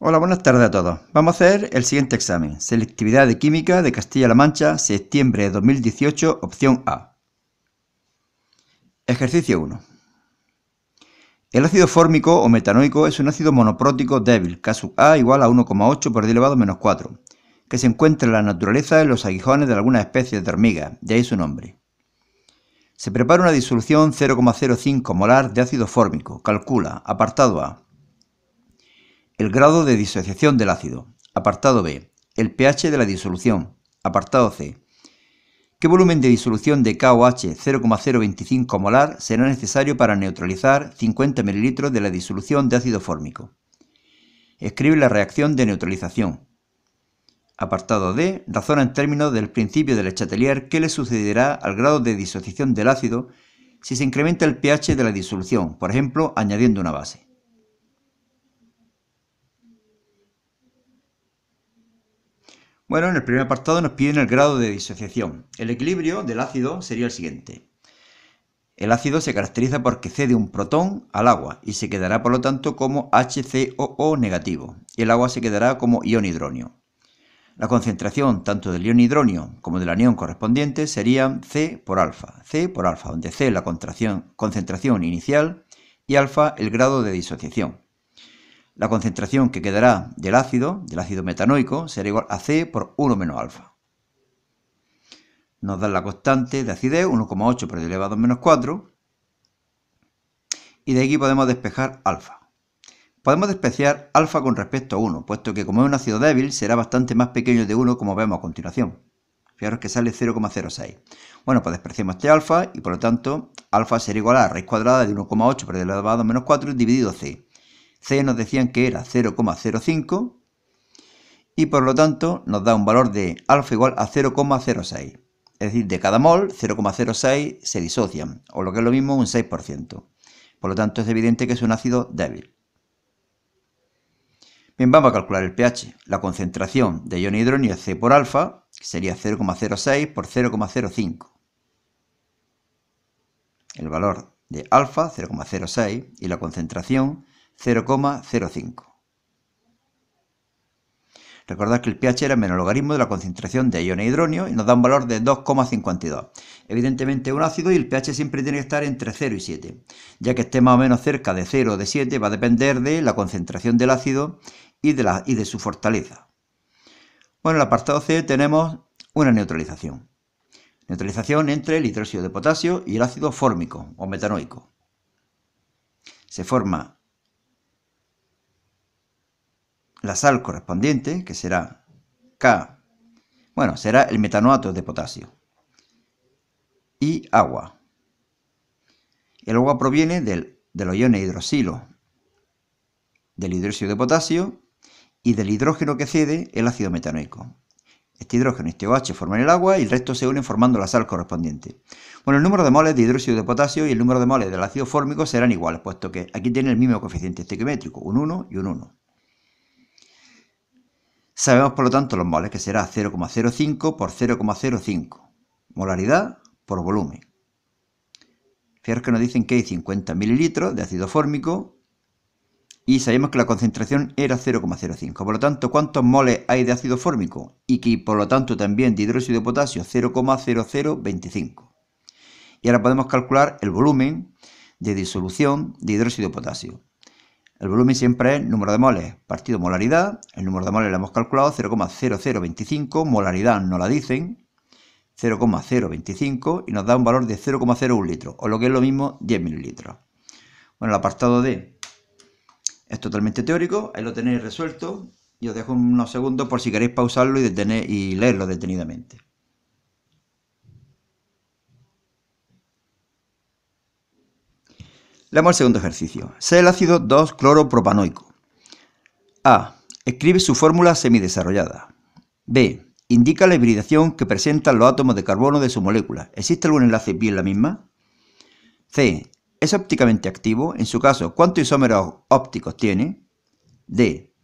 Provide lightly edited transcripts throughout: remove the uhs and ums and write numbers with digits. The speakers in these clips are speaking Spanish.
Hola, buenas tardes a todos. Vamos a hacer el siguiente examen. Selectividad de Química de Castilla-La Mancha, septiembre de 2018, opción A. Ejercicio 1. El ácido fórmico o metanoico es un ácido monoprótico débil, K sub A igual a 1,8 por 10 elevado menos 4, que se encuentra en la naturaleza en los aguijones de algunas especies de hormigas, de ahí su nombre. Se prepara una disolución 0,05 molar de ácido fórmico. Calcula, apartado A, el grado de disociación del ácido. Apartado B, el pH de la disolución. Apartado C, ¿qué volumen de disolución de KOH 0,025 molar será necesario para neutralizar 50 ml de la disolución de ácido fórmico? Escribe la reacción de neutralización. Apartado D, razona en términos del principio de Le Chatelier qué le sucederá al grado de disociación del ácido si se incrementa el pH de la disolución, por ejemplo, añadiendo una base. Bueno, en el primer apartado nos piden el grado de disociación. El equilibrio del ácido sería el siguiente. El ácido se caracteriza porque cede un protón al agua y se quedará por lo tanto como HCOO negativo y el agua se quedará como ion hidronio. La concentración tanto del ion hidronio como del anión correspondiente sería C por alfa, donde C es la concentración inicial y alfa el grado de disociación. La concentración que quedará del ácido metanoico, será igual a C por 1 menos alfa. Nos dan la constante de acidez, 1,8 por 10 elevado menos 4. Y de aquí podemos despejar alfa. Podemos despreciar alfa con respecto a 1, puesto que como es un ácido débil, será bastante más pequeño de 1, como vemos a continuación. Fijaros que sale 0,06. Bueno, pues despreciamos este alfa y por lo tanto alfa será igual a la raíz cuadrada de 1,8 por 10 elevado menos 4 dividido C. C nos decían que era 0,05 y por lo tanto nos da un valor de alfa igual a 0,06. Es decir, de cada mol, 0,06 se disocian, o lo que es lo mismo, un 6%. Por lo tanto, es evidente que es un ácido débil. Bien, vamos a calcular el pH. La concentración de ion hidronio es C por alfa, que sería 0,06 por 0,05. El valor de alfa, 0,06, y la concentración, 0,05. Recordad que el pH era menos logaritmo de la concentración de iones hidronio y nos da un valor de 2,52. Evidentemente es un ácido y el pH siempre tiene que estar entre 0 y 7. Ya que esté más o menos cerca de 0 o de 7 va a depender de la concentración del ácido y de su fortaleza. Bueno, en el apartado C tenemos una neutralización. Neutralización entre el hidróxido de potasio y el ácido fórmico o metanoico. Se forma la sal correspondiente, que será será el metanoato de potasio, y agua. El agua proviene de los iones hidroxilo, del hidróxido de potasio y del hidrógeno que cede el ácido metanoico. Este hidrógeno y este OH forman el agua y el resto se unen formando la sal correspondiente. Bueno, el número de moles de hidróxido de potasio y el número de moles del ácido fórmico serán iguales, puesto que aquí tiene el mismo coeficiente estequiométrico, un 1 y un 1. Sabemos por lo tanto los moles, que será 0,05 por 0,05. Molaridad por volumen. Fijaros que nos dicen que hay 50 mililitros de ácido fórmico y sabemos que la concentración era 0,05. Por lo tanto, ¿cuántos moles hay de ácido fórmico? Y que por lo tanto también de hidróxido de potasio, 0,0025. Y ahora podemos calcular el volumen de disolución de hidróxido de potasio. El volumen siempre es número de moles partido molaridad. El número de moles lo hemos calculado, 0,0025. Molaridad nos la dicen, 0,025. Y nos da un valor de 0,01 litros, o lo que es lo mismo, 10 mililitros. Bueno, el apartado D es totalmente teórico. Ahí lo tenéis resuelto. Y os dejo unos segundos por si queréis pausarlo y leerlo detenidamente. Leemos el segundo ejercicio. Sea el ácido 2-cloropropanoico. A. Escribe su fórmula semidesarrollada. B. Indica la hibridación que presentan los átomos de carbono de su molécula. ¿Existe algún enlace pi en la misma? C. ¿Es ópticamente activo? En su caso, ¿cuántos isómeros ópticos tiene? D.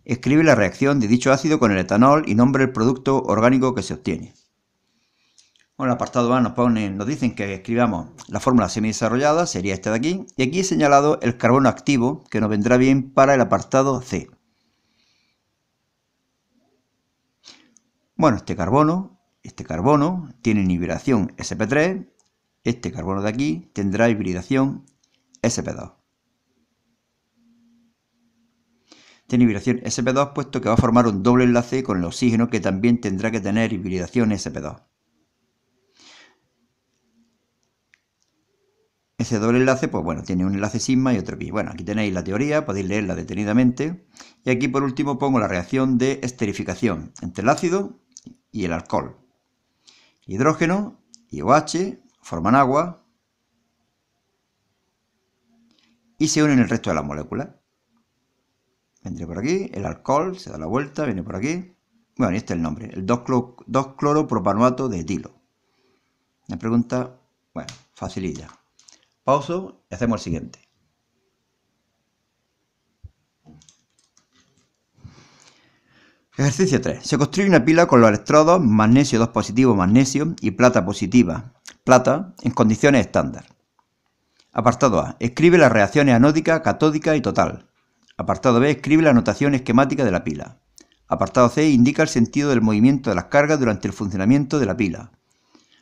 Escribe la reacción de dicho ácido con el etanol y nombra el producto orgánico que se obtiene. Bueno, el apartado A nos dicen que escribamos la fórmula semidesarrollada, sería esta de aquí, y aquí he señalado el carbono activo, que nos vendrá bien para el apartado C. Bueno, este carbono tiene hibridación sp3, este carbono de aquí tendrá hibridación sp2. Tiene hibridación sp2 puesto que va a formar un doble enlace con el oxígeno que también tendrá que tener hibridación sp2. Ese doble enlace, pues bueno, tiene un enlace sigma y otro pi. Bueno, aquí tenéis la teoría, podéis leerla detenidamente. Y aquí por último pongo la reacción de esterificación entre el ácido y el alcohol. Hidrógeno y OH forman agua y se unen el resto de las moléculas. Vendré por aquí, el alcohol se da la vuelta, viene por aquí. Bueno, y este es el nombre, el 2-cloropropanoato de etilo. La pregunta, bueno, facilita. Pauso y hacemos el siguiente. Ejercicio 3. Se construye una pila con los electrodos magnesio 2 positivo magnesio y plata positiva plata en condiciones estándar. Apartado A. Escribe las reacciones anódica, catódica y total. Apartado B. Escribe la notación esquemática de la pila. Apartado C. Indica el sentido del movimiento de las cargas durante el funcionamiento de la pila.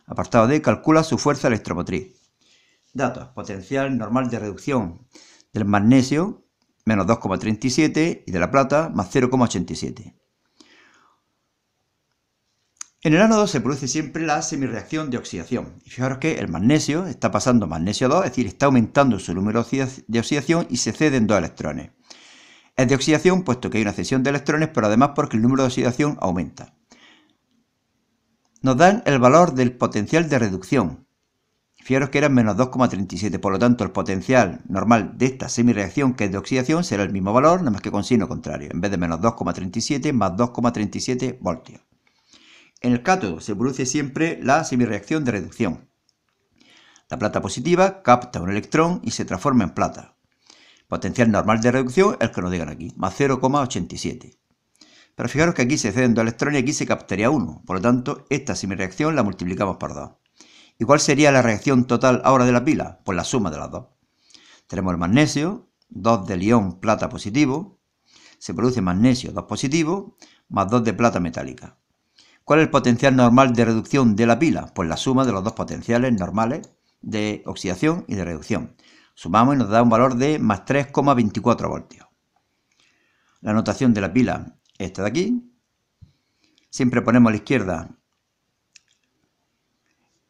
Apartado D. Calcula su fuerza electromotriz. Datos. Potencial normal de reducción del magnesio, menos 2,37 y de la plata, más 0,87. En el ánodo se produce siempre la semirreacción de oxidación. Y fijaros que el magnesio está pasando magnesio 2, es decir, está aumentando su número de oxidación y se ceden 2 electrones. Es de oxidación puesto que hay una cesión de electrones, pero además porque el número de oxidación aumenta. Nos dan el valor del potencial de reducción. Fijaros que era menos 2,37, por lo tanto el potencial normal de esta semirreacción que es de oxidación será el mismo valor, nada más que con signo contrario, en vez de menos 2,37 más 2,37 voltios. En el cátodo se produce siempre la semirreacción de reducción. La plata positiva capta un electrón y se transforma en plata. Potencial normal de reducción es el que nos digan aquí, más 0,87. Pero fijaros que aquí se ceden 2 electrones y aquí se captaría 1, por lo tanto esta semirreacción la multiplicamos por 2. ¿Y cuál sería la reacción total ahora de la pila? Pues la suma de las dos. Tenemos el magnesio, 2 del ion plata positivo, se produce magnesio 2 positivo, más 2 de plata metálica. ¿Cuál es el potencial normal de reducción de la pila? Pues la suma de los dos potenciales normales de oxidación y de reducción. Sumamos y nos da un valor de más 3,24 voltios. La notación de la pila es esta de aquí. Siempre ponemos a la izquierda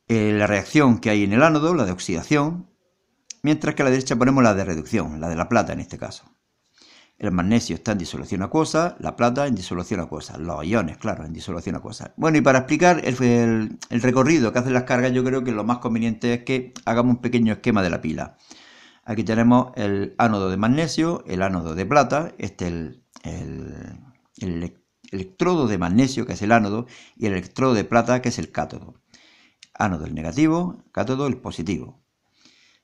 la reacción que hay en el ánodo, la de oxidación, mientras que a la derecha ponemos la de reducción, la de la plata en este caso. El magnesio está en disolución acuosa, la plata en disolución acuosa, los iones, claro, en disolución acuosa. Bueno, y para explicar el recorrido que hacen las cargas, yo creo que lo más conveniente es que hagamos un pequeño esquema de la pila. Aquí tenemos el ánodo de magnesio, el ánodo de plata, este es el electrodo de magnesio, que es el ánodo, y el electrodo de plata, que es el cátodo. Ánodo el negativo, cátodo el positivo.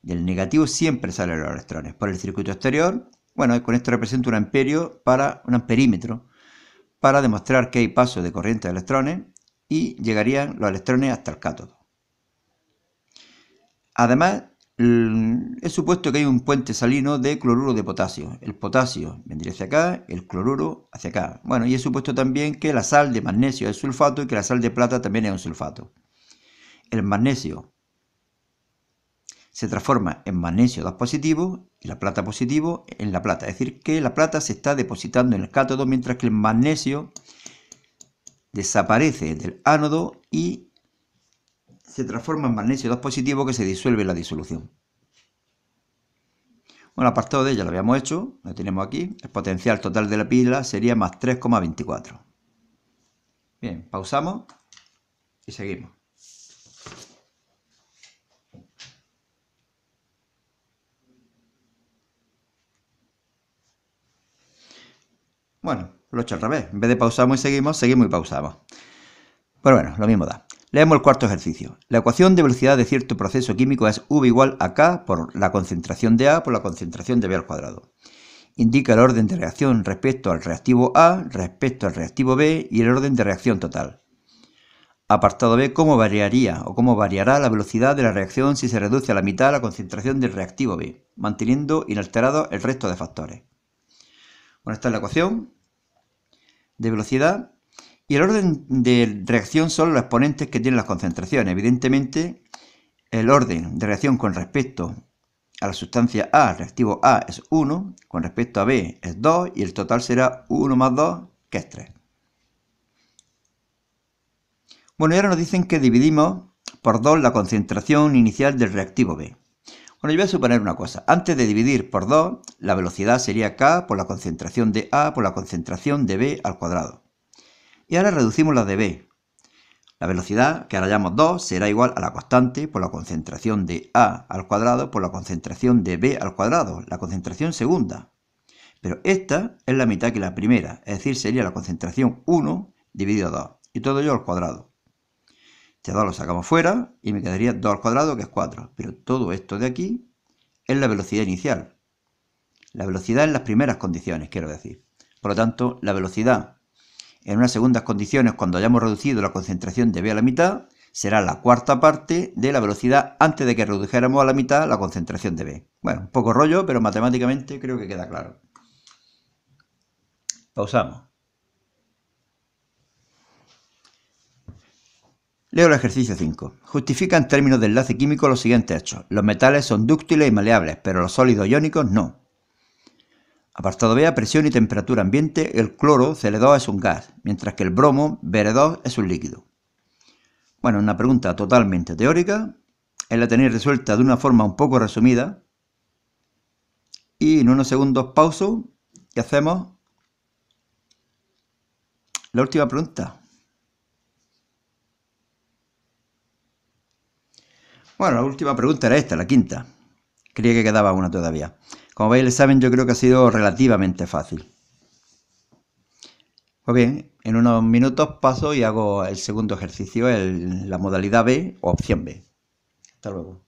Del negativo siempre salen los electrones. Por el circuito exterior, bueno, con esto represento un amperímetro para demostrar que hay paso de corriente de electrones y llegarían los electrones hasta el cátodo. Además, he supuesto que hay un puente salino de cloruro de potasio. El potasio vendría hacia acá, el cloruro hacia acá. Bueno, y he supuesto también que la sal de magnesio es sulfato y que la sal de plata también es un sulfato. El magnesio se transforma en magnesio 2 positivo y la plata positivo en la plata. Es decir, que la plata se está depositando en el cátodo mientras que el magnesio desaparece del ánodo y se transforma en magnesio 2 positivo que se disuelve en la disolución. Bueno, el apartado de ella lo habíamos hecho, lo tenemos aquí. El potencial total de la pila sería más 3,24. Bien, pausamos y seguimos. Bueno, lo he hecho al revés. En vez de pausamos y seguimos y pausamos. Pero bueno, lo mismo da. Leemos el cuarto ejercicio. La ecuación de velocidad de cierto proceso químico es V igual a K por la concentración de A por la concentración de B al cuadrado. Indica el orden de reacción respecto al reactivo A, respecto al reactivo B y el orden de reacción total. Apartado B, ¿cómo variaría o cómo variará la velocidad de la reacción si se reduce a la mitad la concentración del reactivo B, manteniendo inalterado el resto de factores? Bueno, esta es la ecuación de velocidad Y el orden de reacción son los exponentes que tienen las concentraciones. Evidentemente, el orden de reacción con respecto a la sustancia A, el reactivo A, es 1, con respecto a B es 2, y el total será 1 más 2, que es 3. Bueno, y ahora nos dicen que dividimos por 2 la concentración inicial del reactivo B. Bueno, yo voy a suponer una cosa. Antes de dividir por 2, la velocidad sería K por la concentración de A por la concentración de B al cuadrado. Y ahora reducimos la de B. La velocidad, que ahora llamamos 2, será igual a la constante por la concentración de A al cuadrado por la concentración de B al cuadrado, la concentración segunda. Pero esta es la mitad que la primera, es decir, sería la concentración 1 dividido 2, y todo ello al cuadrado. Este 2 lo sacamos fuera y me quedaría 2 al cuadrado, que es 4. Pero todo esto de aquí es la velocidad inicial. La velocidad en las primeras condiciones, quiero decir. Por lo tanto, la velocidad en unas segundas condiciones, cuando hayamos reducido la concentración de B a la mitad, será la cuarta parte de la velocidad antes de que redujéramos a la mitad la concentración de B. Bueno, un poco rollo, pero matemáticamente creo que queda claro. Pausamos. Leo el ejercicio 5. Justifica en términos de enlace químico los siguientes hechos. Los metales son dúctiles y maleables, pero los sólidos iónicos no. Apartado B, a presión y temperatura ambiente, el cloro Cl2 es un gas, mientras que el bromo Br2 es un líquido. Bueno, una pregunta totalmente teórica, la tenéis resuelta de una forma un poco resumida, y en unos segundos pauso y hacemos la última pregunta. Bueno, la última pregunta era esta, la quinta. Creía que quedaba una todavía. Como veis, el examen yo creo que ha sido relativamente fácil. Pues bien, en unos minutos paso y hago el segundo ejercicio, la modalidad B o opción B. Hasta luego.